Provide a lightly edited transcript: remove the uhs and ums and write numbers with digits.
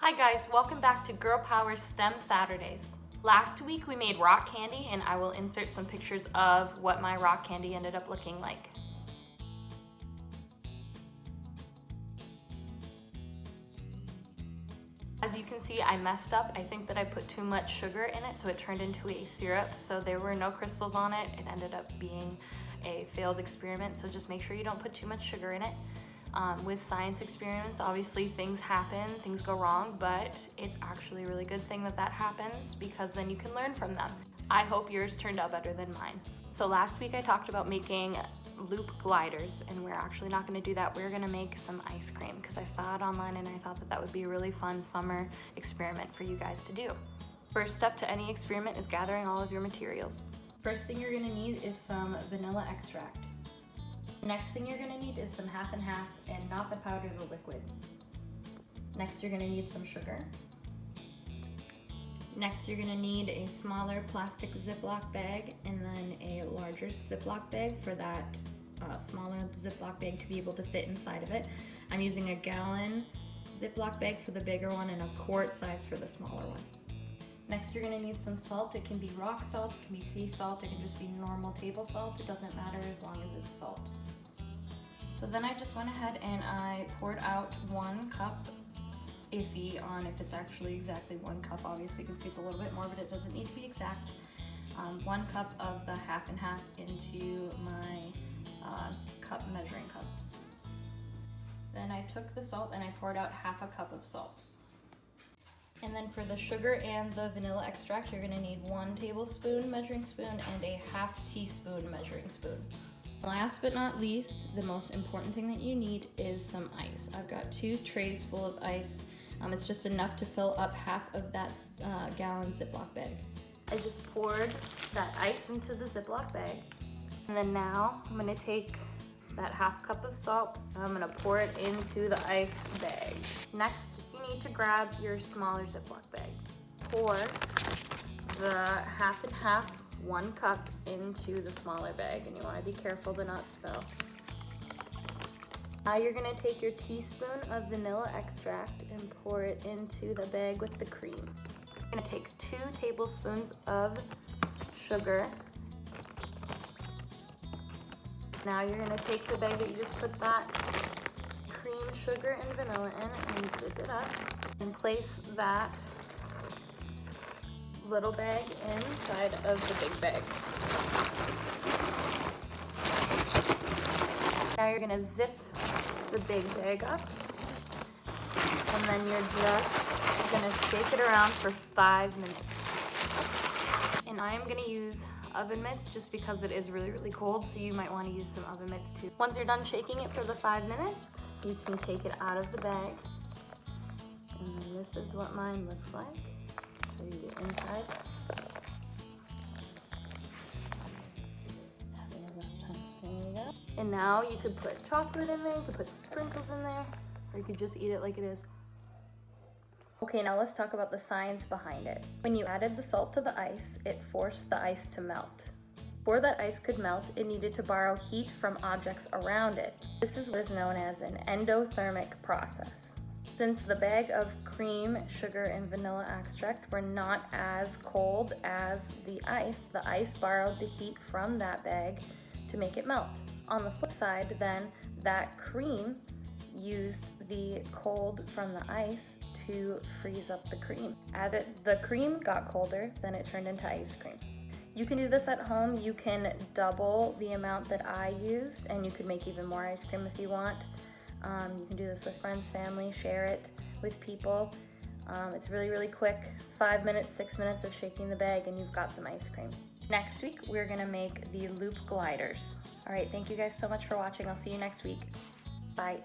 Hi guys, welcome back to Girl Power STEM Saturdays. Last week we made rock candy and I will insert some pictures of what my rock candy ended up looking like. As you can see, I messed up. I think that I put too much sugar in it, so it turned into a syrup. So there were no crystals on it. It ended up being a failed experiment, so just make sure you don't put too much sugar in it. With science experiments, obviously things happen, things go wrong, but it's actually a really good thing that that happens because then you can learn from them. I hope yours turned out better than mine. So last week I talked about making loop gliders, and we're actually not going to do that. We're going to make some ice cream because I saw it online and I thought that that would be a really fun summer experiment for you guys to do. First step to any experiment is gathering all of your materials. First thing you're going to need is some vanilla extract. Next thing you're going to need is some half and half, and not the powder, the liquid. Next you're going to need some sugar. Next you're going to need a smaller plastic Ziploc bag and then a larger Ziploc bag for that smaller Ziploc bag to be able to fit inside of it. I'm using a gallon Ziploc bag for the bigger one and a quart size for the smaller one. Next you're going to need some salt. It can be rock salt, it can be sea salt, it can just be normal table salt. It doesn't matter as long as it's salt. So then I just went ahead and I poured out 1 cup, iffy on if it's actually exactly 1 cup. Obviously you can see it's a little bit more, but it doesn't need to be exact. 1 cup of the half and half into my measuring cup. Then I took the salt and I poured out half a cup of salt. And then for the sugar and the vanilla extract, you're gonna need 1 tablespoon measuring spoon and a ½ teaspoon measuring spoon. Last but not least, the most important thing that you need is some ice. I've got 2 trays full of ice. It's just enough to fill up half of that gallon Ziploc bag. I just poured that ice into the Ziploc bag. And then now I'm gonna take that ½ cup of salt and I'm gonna pour it into the ice bag. Next, you need to grab your smaller Ziploc bag. Pour the half and half 1 cup into the smaller bag, and you want to be careful to not spill. Now you're going to take your teaspoon of vanilla extract and pour it into the bag with the cream. You're going to take 2 tablespoons of sugar. Now you're going to take the bag that you just put that cream, sugar, and vanilla in and zip it up and place that little bag inside of the big bag. Now you're gonna zip the big bag up, and then you're just gonna shake it around for 5 minutes. And I am gonna use oven mitts just because it is really, really cold, so you might want to use some oven mitts too. Once you're done shaking it for the 5 minutes, you can take it out of the bag. And then this is what mine looks like. Show you the inside. There you go. And now you could put chocolate in there, you could put sprinkles in there, or you could just eat it like it is. Okay, now let's talk about the science behind it. When you added the salt to the ice, it forced the ice to melt. Before that ice could melt, it needed to borrow heat from objects around it. This is what is known as an endothermic process. Since the bag of cream, sugar, and vanilla extract were not as cold as the ice borrowed the heat from that bag to make it melt. On the flip side, then, that cream used the cold from the ice to freeze up the cream. As the cream got colder, then it turned into ice cream. You can do this at home. You can double the amount that I used, and you could make even more ice cream if you want. You can do this with friends, family, share it with people. It's really, really quick. 5 minutes, 6 minutes of shaking the bag and you've got some ice cream. Next week, we're gonna make the loop gliders. All right, thank you guys so much for watching. I'll see you next week. Bye.